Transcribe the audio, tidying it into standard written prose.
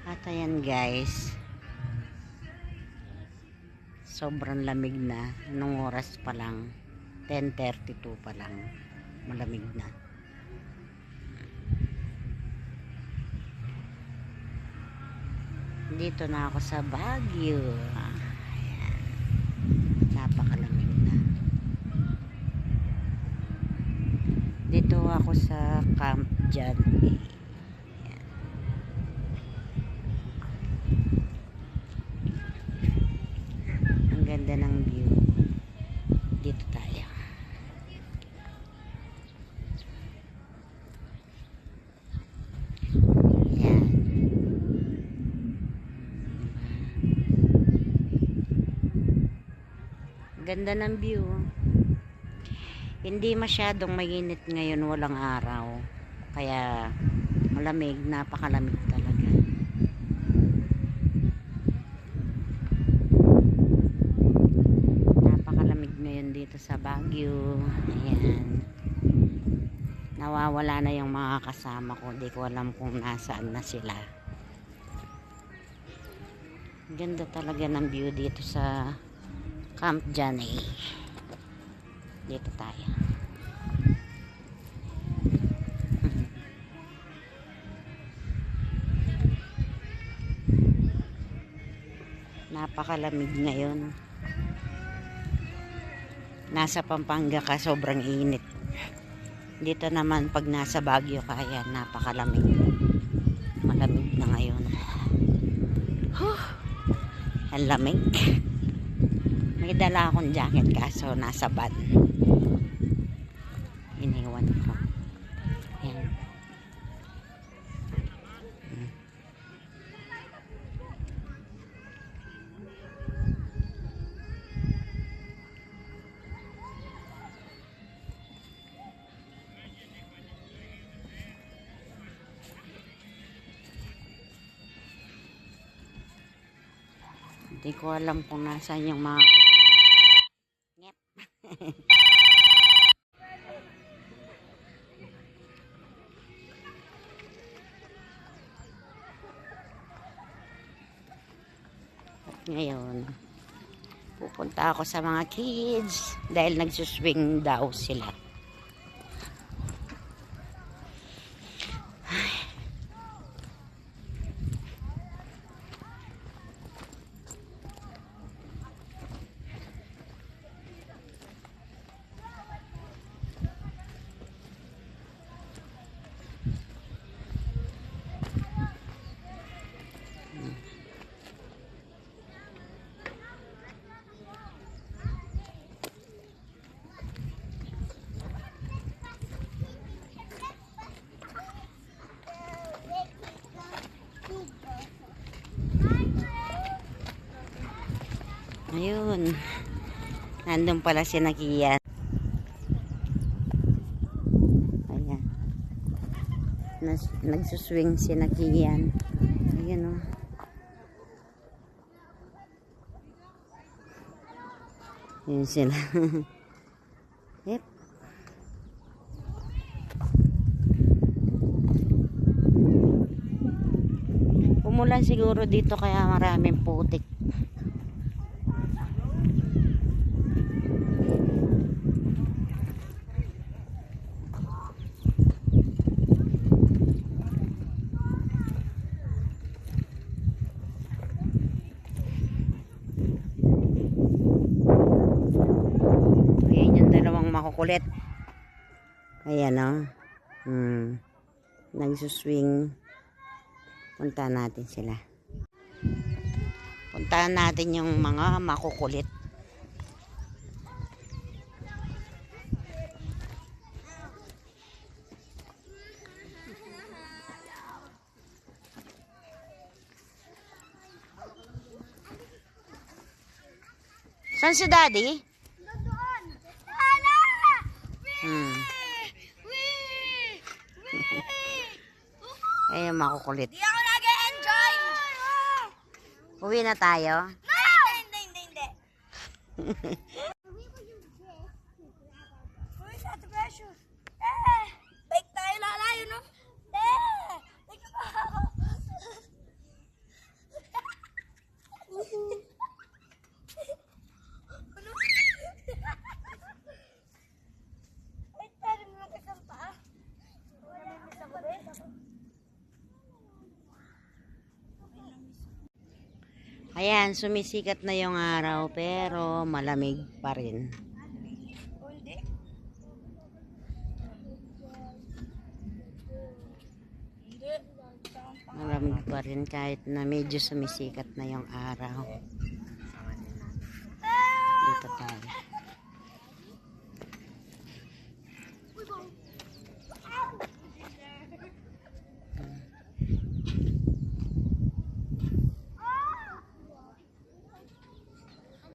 At ayan guys, sobrang lamig na. Anong oras pa lang? 10:32 pa lang. Malamig na. Dito na ako sa Baguio. Ayan. Napakalamig na. Dito ako sa Camp John A. Ang ganda ng view. Dito tayo. Ayan. Ganda ng view. Hindi masyadong mainit ngayon, walang araw. Kaya malamig, napakalamig talaga. Napakalamig ngayon dito sa Baguio. Ayan. Nawawala na yung mga kasama ko. Hindi ko alam kung nasaan na sila. Ganda talaga ng view dito sa Camp John A. Dito tayo. Napakalamig ngayon. Nasa Pampanga ka, sobrang init. Dito naman pag nasa Baguio ka, ayan, napakalamig. Malamig na ngayon. Ang lamig. May dala akong jacket kaso nasa van. Iniwan ko. Ayan. Hindi ko alam kung nasaan yung mga kasama. Yep. At ngayon, pupunta ako sa mga kids dahil nagsuswing daw sila. Ayun. Nandun pala si Nakian. Ayan. Nagsuswing si Nakian. Ayan o. Ayan sila. Yep. Umulan siguro dito kaya maraming putik. Makukulit. Ayan o. Nagsuswing. Puntahan natin sila. Puntahan natin yung mga makukulit. Saan si Daddy? Ayun, makukulit. Di ako nag-enjoy! Uwi na tayo? No! Hindi. Uy, sa ate pressure. Bike tayo lalayo, no? Tingnan mo. Ayan, sumisikat na yung araw pero malamig pa rin. Hindi. Hindi. Malamig pa rin kahit na medyo sumisikat na yung araw. Dito tayo.